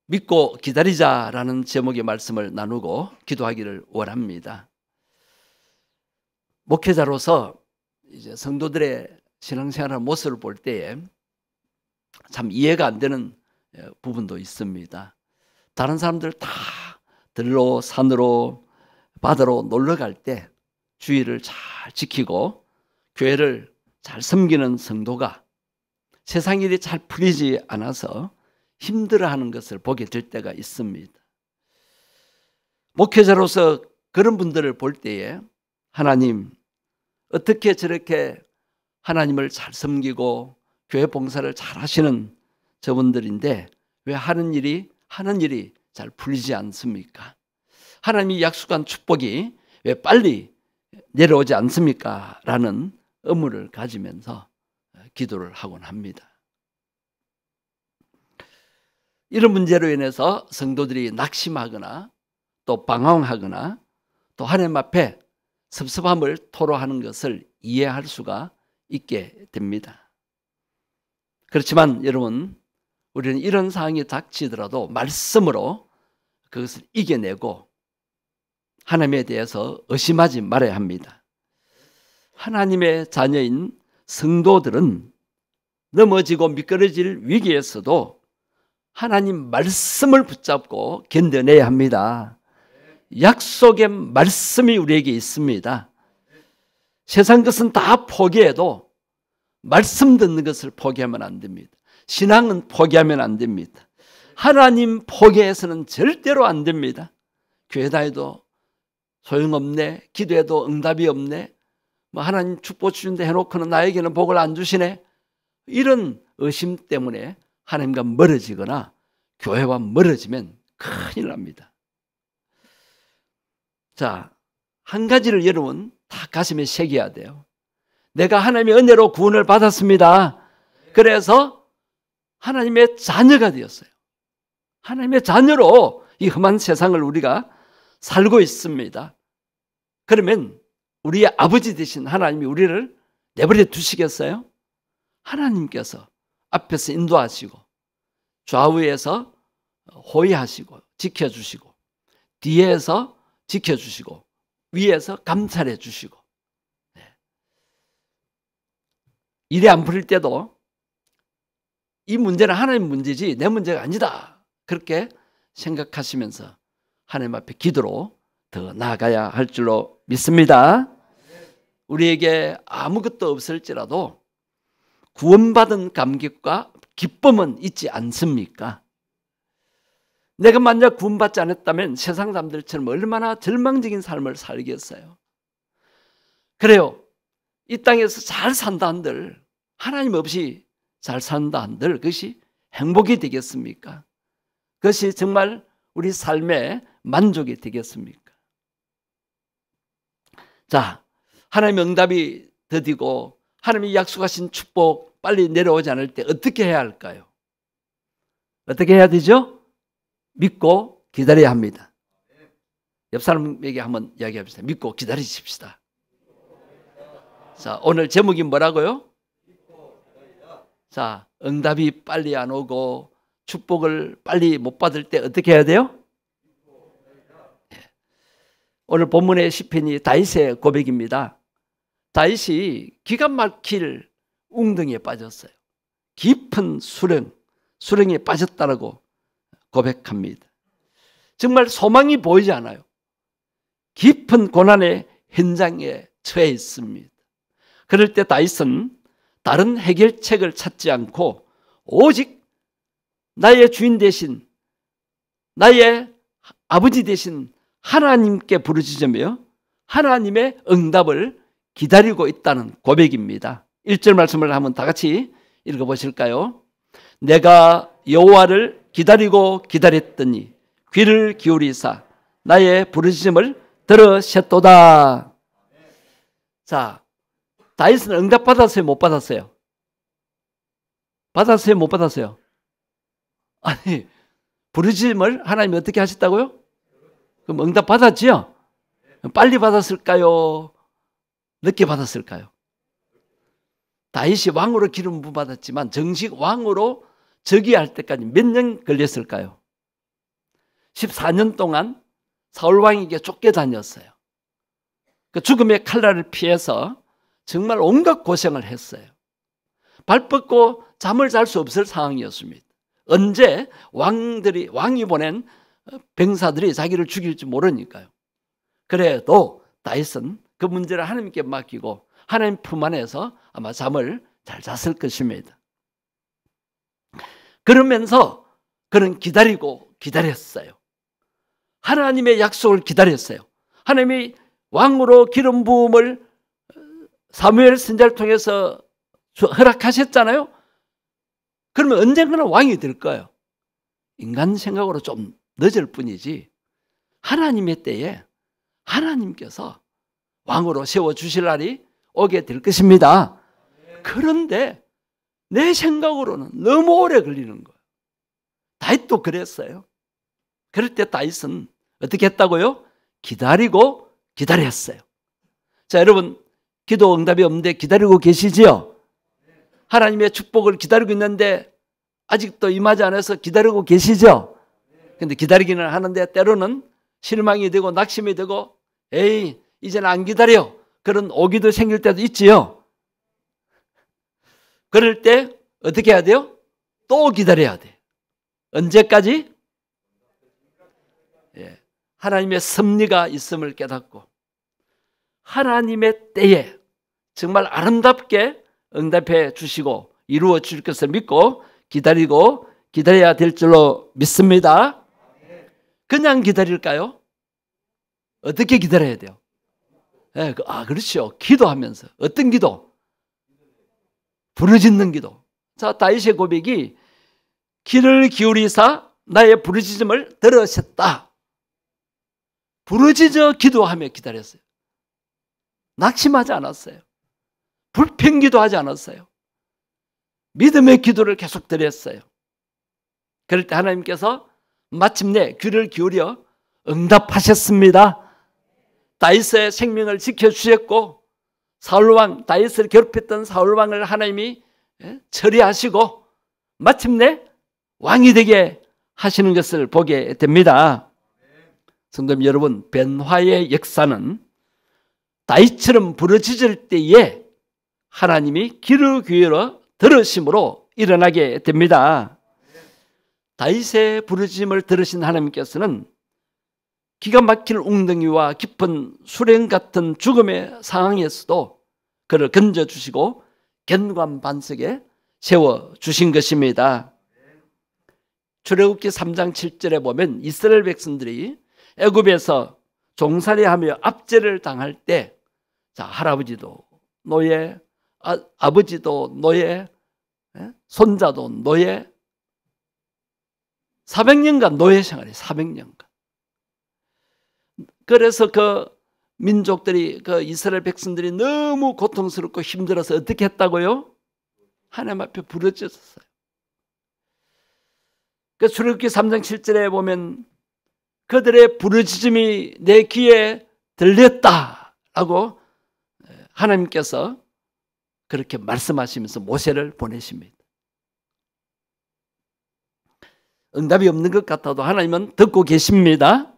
믿고 기다리자라는 제목의 말씀을 나누고 기도하기를 원합니다. 목회자로서 이제 성도들의 신앙생활의 모습을 볼 때에 참 이해가 안 되는 부분도 있습니다. 다른 사람들 다 들로 산으로 바다로 놀러 갈 때 주의를 잘 지키고 교회를 잘 섬기는 성도가 세상 일이 잘 풀리지 않아서 힘들어하는 것을 보게 될 때가 있습니다. 목회자로서 그런 분들을 볼 때에 하나님 어떻게 저렇게 하나님을 잘 섬기고 교회 봉사를 잘 하시는 저분들인데 왜 하는 일이 잘 풀리지 않습니까? 하나님이 약속한 축복이 왜 빨리 내려오지 않습니까? 라는 의문을 가지면서 기도를 하곤 합니다. 이런 문제로 인해서 성도들이 낙심하거나 또 방황하거나 또 하나님 앞에 섭섭함을 토로하는 것을 이해할 수가 있게 됩니다. 그렇지만 여러분, 우리는 이런 상황이 닥치더라도 말씀으로 그것을 이겨내고 하나님에 대해서 의심하지 말아야 합니다. 하나님의 자녀인 성도들은 넘어지고 미끄러질 위기에서도 하나님 말씀을 붙잡고 견뎌내야 합니다. 약속의 말씀이 우리에게 있습니다. 세상 것은 다 포기해도 말씀 듣는 것을 포기하면 안 됩니다. 신앙은 포기하면 안 됩니다. 하나님 포기해서는 절대로 안 됩니다. 교회 다녀도 소용없네, 기도해도 응답이 없네, 하나님 축복 주신다 해놓고는 나에게는 복을 안 주시네, 이런 의심 때문에 하나님과 멀어지거나 교회와 멀어지면 큰일 납니다. 자, 한 가지를 여러분 다 가슴에 새겨야 돼요. 내가 하나님의 은혜로 구원을 받았습니다. 그래서 하나님의 자녀가 되었어요. 하나님의 자녀로 이 험한 세상을 우리가 살고 있습니다. 그러면 우리의 아버지 되신 하나님이 우리를 내버려 두시겠어요? 하나님께서 앞에서 인도하시고 좌우에서 호위하시고 지켜주시고 뒤에서 지켜주시고 위에서 감찰해 주시고, 일이 안 풀릴 때도 이 문제는 하나님 문제지 내 문제가 아니다, 그렇게 생각하시면서 하나님 앞에 기도로 더 나아가야 할 줄로 믿습니다. 우리에게 아무것도 없을지라도 구원받은 감격과 기쁨은 있지 않습니까? 내가 만약 구원받지 않았다면 세상 사람들처럼 얼마나 절망적인 삶을 살겠어요. 그래요. 이 땅에서 잘 산다 한들, 하나님 없이 잘 산다 한들 그것이 행복이 되겠습니까? 그것이 정말 우리 삶의 만족이 되겠습니까? 자, 하나님의 응답이 더디고 하나님이 약속하신 축복 빨리 내려오지 않을 때 어떻게 해야 할까요? 어떻게 해야 되죠? 믿고 기다려야 합니다. 옆 사람에게 한번 이야기합시다. 믿고 기다리십시다. 자, 오늘 제목이 뭐라고요? 자, 응답이 빨리 안 오고 축복을 빨리 못 받을 때 어떻게 해야 돼요? 오늘 본문의 시편이 다윗의 고백입니다. 다윗이 기가 막힐 웅덩이에 빠졌어요. 깊은 수렁에 빠졌다라고 고백합니다. 정말 소망이 보이지 않아요. 깊은 고난의 현장에 처해 있습니다. 그럴 때 다윗은 다른 해결책을 찾지 않고 오직 나의 주인 되신, 나의 아버지 되신 하나님께 부르짖으며 하나님의 응답을 기다리고 있다는 고백입니다. 1절 말씀을 한번 다 같이 읽어보실까요? 내가 여호와를 기다리고 기다렸더니 귀를 기울이사 나의 부르짖음을 들으셨도다. 자, 다윗은 응답 받았어요? 못 받았어요? 받았어요? 못 받았어요? 아니, 부르짖음을 하나님이 어떻게 하셨다고요? 그럼 응답 받았지요? 빨리 받았을까요? 늦게 받았을까요? 다윗이 왕으로 기름 부받았지만 정식 왕으로 즉위할 때까지 몇 년 걸렸을까요? 14년 동안 사울 왕에게 쫓겨다녔어요. 그 죽음의 칼날을 피해서 정말 온갖 고생을 했어요. 발 뻗고 잠을 잘 수 없을 상황이었습니다. 언제 왕이 보낸 병사들이 자기를 죽일지 모르니까요. 그래도 다윗은 그 문제를 하나님께 맡기고 하나님 품 안에서 아마 잠을 잘 잤을 것입니다. 그러면서 그는 기다렸어요. 하나님의 약속을 기다렸어요. 하나님이 왕으로 기름 부음을 사무엘 선지자를 통해서 허락하셨잖아요. 그러면 언젠가는 왕이 될 거예요. 인간 생각으로 좀 늦을 뿐이지 하나님의 때에 하나님께서 왕으로 세워주실 날이 오게 될 것입니다. 그런데 내 생각으로는 너무 오래 걸리는 거예요. 다윗도 그랬어요. 그럴 때 다윗은 어떻게 했다고요? 기다렸어요. 자, 여러분, 기도 응답이 없는데 기다리고 계시지요? 하나님의 축복을 기다리고 있는데 아직도 임하지 않아서 기다리고 계시죠? 근데 기다리기는 하는데 때로는 실망이 되고 낙심이 되고 에이 이제는 안 기다려, 그런 오기도 생길 때도 있지요. 그럴 때 어떻게 해야 돼요? 또 기다려야 돼. 언제까지? 하나님의 섭리가 있음을 깨닫고 하나님의 때에 정말 아름답게 응답해 주시고 이루어 주실 것을 믿고 기다려야 될 줄로 믿습니다. 그냥 기다릴까요? 어떻게 기다려야 돼요? 그렇죠. 기도하면서. 어떤 기도? 부르짖는 기도. 자, 다윗의 고백이 귀를 기울이사 나의 부르짖음을 들으셨다. 부르짖어 기도하며 기다렸어요. 낙심하지 않았어요. 불평기도 하지 않았어요. 믿음의 기도를 계속 드렸어요. 그럴 때 하나님께서 마침내 귀를 기울여 응답하셨습니다. 다윗의 생명을 지켜주셨고 사울왕, 다윗을 괴롭혔던 사울왕을 하나님이 처리하시고 마침내 왕이 되게 하시는 것을 보게 됩니다. 성도 여러분, 변화의 역사는 다윗처럼 부르짖을 때에 하나님이 귀를 기울여 들으심으로 일어나게 됩니다. 다윗의 부르짖음을 들으신 하나님께서는 기가 막힐 웅덩이와 깊은 수렁 같은 죽음의 상황에서도 그를 건져주시고 견고한 반석에 세워주신 것입니다. 출애굽기 3장 7절에 보면 이스라엘 백성들이 애굽에서 종살이하며 압제를 당할 때 할아버지도 노예, 아버지도 노예, 손자도 노예, 400년간 노예 생활이 400년간. 그래서 그 민족들이, 그 이스라엘 백성들이 너무 고통스럽고 힘들어서 어떻게 했다고요? 하나님 앞에 부르짖었어요. 그 출애굽기 3장 7절에 보면 그들의 부르짖음이 내 귀에 들렸다라고 하나님께서 그렇게 말씀하시면서 모세를 보내십니다. 응답이 없는 것 같아도 하나님은 듣고 계십니다.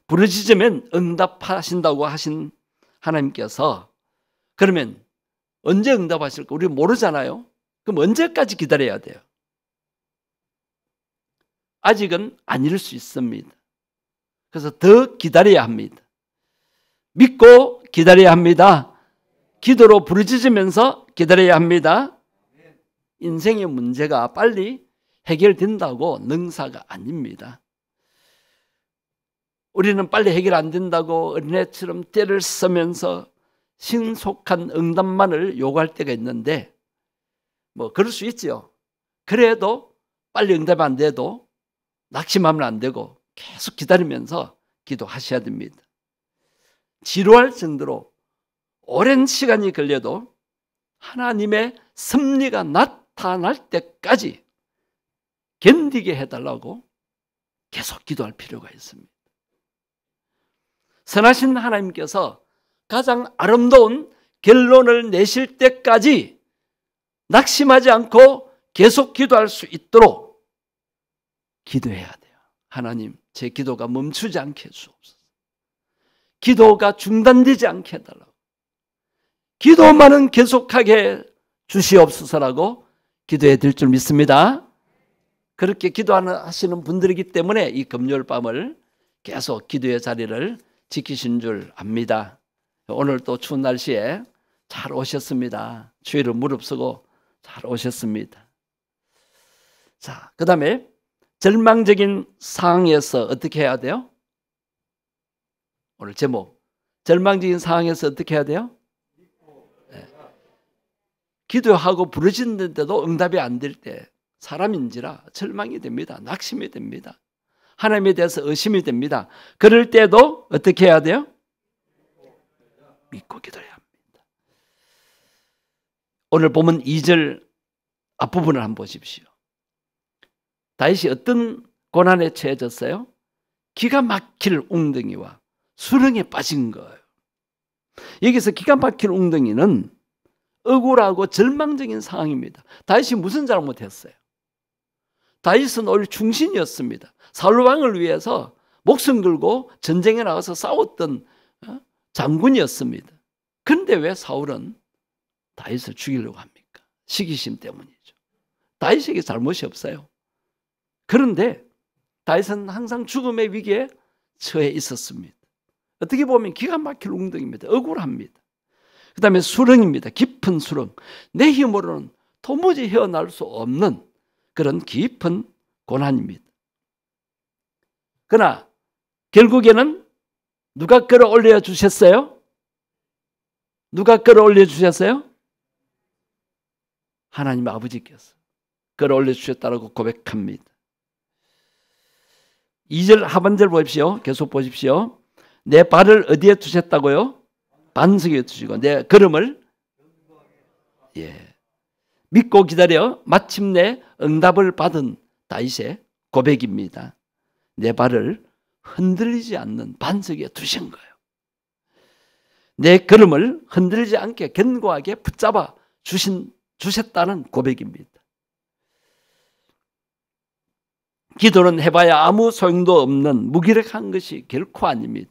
부르짖으면 응답하신다고 하신 하나님께서 그러면 언제 응답하실까? 우리 모르잖아요. 그럼 언제까지 기다려야 돼요? 아직은 아닐 수 있습니다. 그래서 더 기다려야 합니다. 믿고 기다려야 합니다. 기도로 부르짖으면서 기다려야 합니다. 인생의 문제가 빨리 해결된다고 능사가 아닙니다. 우리는 빨리 해결 안 된다고 어린애처럼 떼를 쓰면서 신속한 응답만을 요구할 때가 있는데 뭐 그럴 수 있죠. 그래도 빨리 응답이 안 돼도 낙심하면 안 되고 계속 기다리면서 기도하셔야 됩니다. 지루할 정도로 오랜 시간이 걸려도 하나님의 섭리가 나타날 때까지 견디게 해달라고 계속 기도할 필요가 있습니다. 선하신 하나님께서 가장 아름다운 결론을 내실 때까지 낙심하지 않고 계속 기도할 수 있도록 기도해야 돼요. 하나님, 제 기도가 멈추지 않게 해주옵소서. 기도가 중단되지 않게 해달라고. 기도만은 계속하게 주시옵소서라고 기도해 드릴 줄 믿습니다. 그렇게 기도하시는 분들이기 때문에 이 금요일 밤을 계속 기도의 자리를 지키신 줄 압니다. 오늘 또 추운 날씨에 잘 오셨습니다. 추위를 무릅쓰고 잘 오셨습니다. 자, 그 다음에 절망적인 상황에서 어떻게 해야 돼요? 오늘 제목, 절망적인 상황에서 어떻게 해야 돼요? 네. 기도하고 부르짖는데도 응답이 안 될 때 사람인지라 절망이 됩니다. 낙심이 됩니다. 하나님에 대해서 의심이 됩니다. 그럴 때도 어떻게 해야 돼요? 믿고 기도해야 합니다. 오늘 보면 2절 앞부분을 한번 보십시오. 다윗이 어떤 고난에 처해졌어요? 기가 막힐 웅덩이와 수렁에 빠진 거예요. 여기서 기가 막힐 웅덩이는 억울하고 절망적인 상황입니다. 다윗이 무슨 잘못했어요? 다윗은 오히려 충신이었습니다. 사울 왕을 위해서 목숨 걸고 전쟁에 나가서 싸웠던 장군이었습니다. 그런데 왜 사울은 다윗을 죽이려고 합니까? 시기심 때문이죠. 다윗에게 잘못이 없어요. 그런데 다윗은 항상 죽음의 위기에 처해 있었습니다. 어떻게 보면 기가 막힐 웅덩이입니다. 억울합니다. 그 다음에 수렁입니다. 깊은 수렁. 내 힘으로는 도무지 헤어날 수 없는 그런 깊은 고난입니다. 그러나 결국에는 누가 끌어올려 주셨어요? 누가 끌어올려 주셨어요? 하나님 아버지께서 끌어올려 주셨다고 고백합니다. 2절 하반절 보십시오. 계속 보십시오. 내 발을 어디에 두셨다고요? 반석에 두시고 내 걸음을 믿고 기다려 마침내 응답을 받은 다윗의 고백입니다. 내 발을 흔들리지 않는 반석에 두신 거예요. 내 걸음을 흔들리지 않게 견고하게 붙잡아 주셨다는 고백입니다. 기도는 해봐야 아무 소용도 없는 무기력한 것이 결코 아닙니다.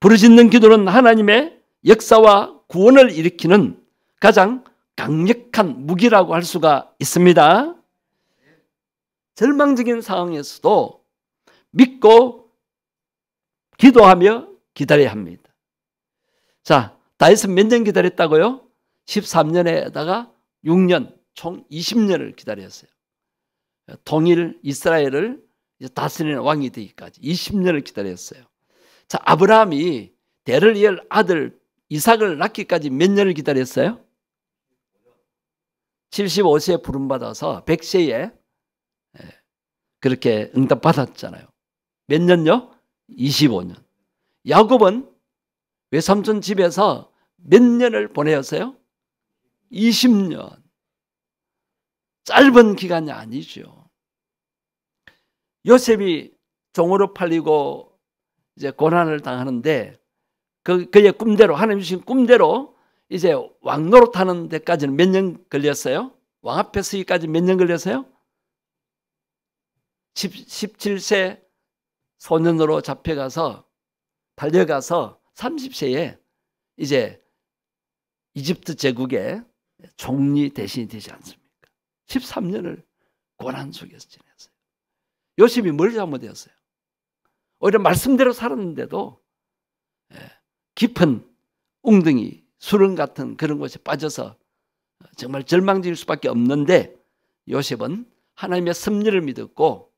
부르짖는 기도는 하나님의 역사와 구원을 일으키는 가장 강력한 무기라고 할 수가 있습니다. 절망적인 상황에서도 믿고 기도하며 기다려야 합니다. 자, 다윗은 몇 년 기다렸다고요? 13년에다가 6년, 총 20년을 기다렸어요. 통일 이스라엘을 다스리는 왕이 되기까지 20년을 기다렸어요. 자, 아브라함이 대를 이을 아들 이삭을 낳기까지 몇 년을 기다렸어요? 75세에 부름받아서 100세에 그렇게 응답받았잖아요. 몇 년요? 25년. 야곱은 외삼촌 집에서 몇 년을 보내었어요? 20년. 짧은 기간이 아니죠. 요셉이 종으로 팔리고 이제 고난을 당하는데 그의 꿈대로 하나님 주신 꿈대로 이제 왕 노릇하는 데까지는 몇 년 걸렸어요? 왕 앞에 서기까지 몇 년 걸렸어요? 17세 소년으로 잡혀가서 달려가서 30세에 이제 이집트 제국의 총리 대신이 되지 않습니까? 13년을 고난 속에서 지냈어요. 요셉이 뭘 잘못했어요? 오히려 말씀대로 살았는데도 깊은 웅덩이, 수렁 같은 그런 곳에 빠져서 정말 절망적일 수밖에 없는데 요셉은 하나님의 섭리를 믿었고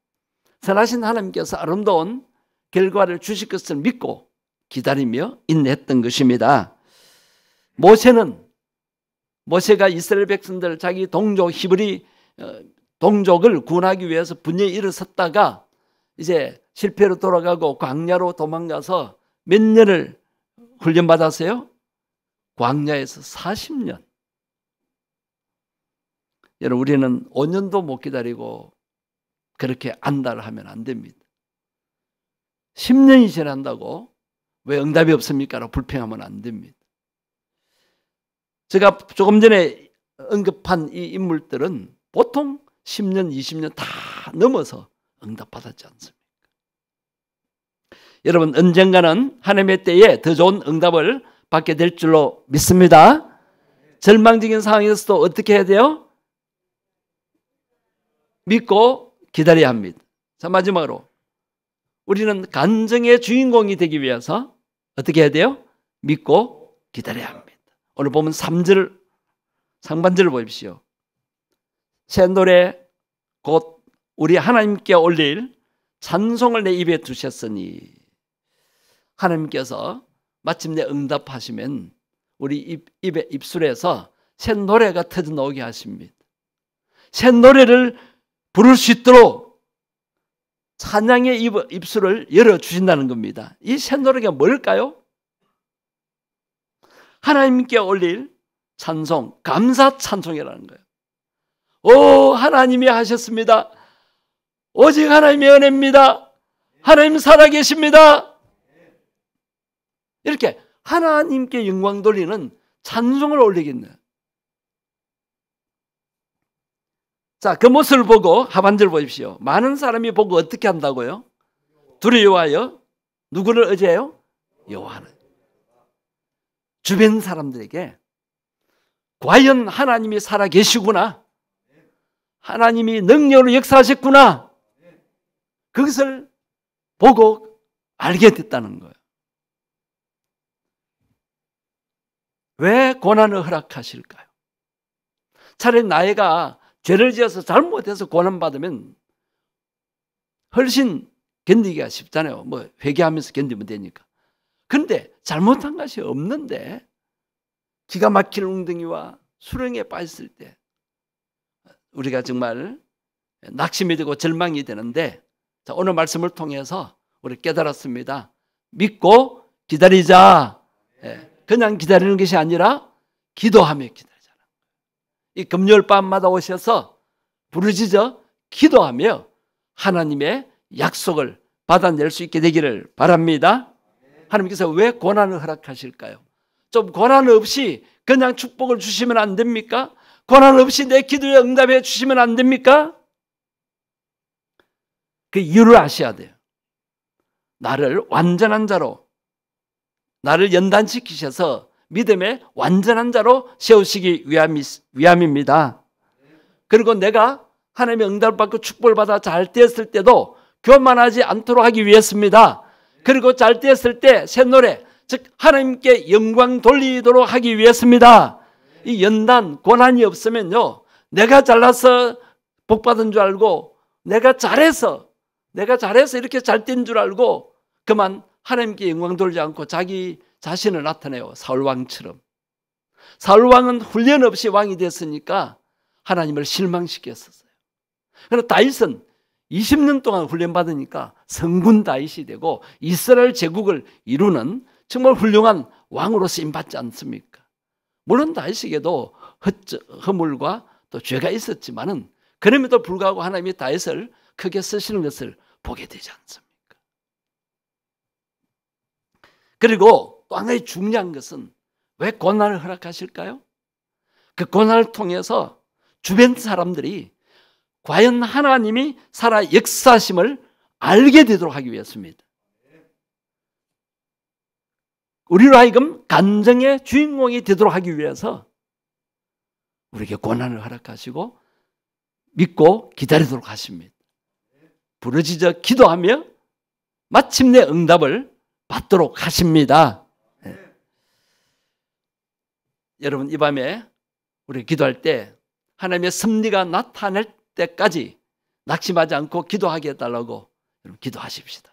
선하신 하나님께서 아름다운 결과를 주실 것을 믿고 기다리며 인내했던 것입니다. 모세가 이스라엘 백성들 자기 동족 히브리 동족을 구원하기 위해서 분야에 일어섰다가 이제 실패로 돌아가고 광야로 도망가서 몇 년을 훈련받았어요? 광야에서 40년. 여러분, 우리는 5년도 못 기다리고 그렇게 안달을 하면 안 됩니다. 10년이 지난다고 왜 응답이 없습니까? 라고 불평하면 안 됩니다. 제가 조금 전에 언급한 이 인물들은 보통 10년, 20년 다 넘어서 응답받았지 않습니까? 여러분, 언젠가는 하나님의 때에 더 좋은 응답을 받게 될 줄로 믿습니다. 절망적인 상황에서도 어떻게 해야 돼요? 믿고 기다려야 합니다. 자, 마지막으로 우리는 간증의 주인공이 되기 위해서 어떻게 해야 돼요? 믿고 기다려야 합니다. 오늘 보면 3절 상반절을 보십시오. 새 노래 곧 우리 하나님께 올릴 찬송을 내 입에 두셨으니, 하나님께서 마침내 응답하시면 우리 입술에서 새 노래가 터져 나오게 하십니다. 새 노래를 부를 수 있도록 찬양의 입술을 열어주신다는 겁니다. 이 새 노래가 뭘까요? 하나님께 올릴 찬송, 감사 찬송이라는 거예요. 오, 하나님이 하셨습니다. 오직 하나님의 은혜입니다. 하나님 살아계십니다. 이렇게 하나님께 영광 돌리는 찬송을 올리겠네요. 자, 그 모습을 보고 하반절 보십시오. 많은 사람이 보고 어떻게 한다고요? 두려워하여 누구를 의지해요? 여호와는. 주변 사람들에게 과연 하나님이 살아계시구나, 하나님이 능력으로 역사하셨구나, 그것을 보고 알게 됐다는 거예요. 왜 고난을 허락하실까요? 차라리 나이가 죄를 지어서 잘못해서 고난받으면 훨씬 견디기가 쉽잖아요. 뭐 회개하면서 견디면 되니까. 그런데 잘못한 것이 없는데 기가 막힌 웅덩이와 수렁에 빠졌을 때 우리가 정말 낙심이 되고 절망이 되는데, 자, 오늘 말씀을 통해서 우리 깨달았습니다. 믿고 기다리자. 그냥 기다리는 것이 아니라 기도하며 기다리자. 이 금요일 밤마다 오셔서 부르짖어 기도하며 하나님의 약속을 받아낼 수 있게 되기를 바랍니다. 하나님께서 왜 고난을 허락하실까요? 좀 고난 없이 그냥 축복을 주시면 안 됩니까? 고난 없이 내 기도에 응답해 주시면 안 됩니까? 그 이유를 아셔야 돼요. 나를 완전한 자로, 나를 연단시키셔서 믿음의 완전한 자로 세우시기 위함입니다. 그리고 내가 하나님의 응답을 받고 축복을 받아 잘 되었을 때도 교만하지 않도록 하기 위해서입니다. 그리고 잘 되었을 때 새 노래, 즉 하나님께 영광 돌리도록 하기 위해서입니다. 이 연단, 고난이 없으면요, 내가 잘나서 복 받은 줄 알고, 내가 잘해서 이렇게 잘 된 줄 알고 그만 하나님께 영광 돌리지 않고 자기 자신을 나타내요. 사울왕처럼. 사울왕은 훈련 없이 왕이 됐으니까 하나님을 실망시켰었어요. 그러나 다윗은 20년 동안 훈련받으니까 성군 다윗이 되고 이스라엘 제국을 이루는 정말 훌륭한 왕으로 쓰임받지 않습니까? 물론 다윗에게도 허물과 또 죄가 있었지만은 그럼에도 불구하고 하나님이 다윗을 크게 쓰시는 것을 보게 되지 않습니까? 그리고 또 하나의 중요한 것은 왜 고난을 허락하실까요? 그 고난을 통해서 주변 사람들이 과연 하나님이 살아 역사하심을 알게 되도록 하기 위해서입니다. 우리로 하여금 간증의 주인공이 되도록 하기 위해서 우리에게 고난을 허락하시고 믿고 기다리도록 하십니다. 부르짖어 기도하며 마침내 응답을 받도록 하십니다. 네. 여러분, 이 밤에 우리 기도할 때 하나님의 섭리가 나타날 때까지 낙심하지 않고 기도하게 해달라고 여러분 기도하십시다.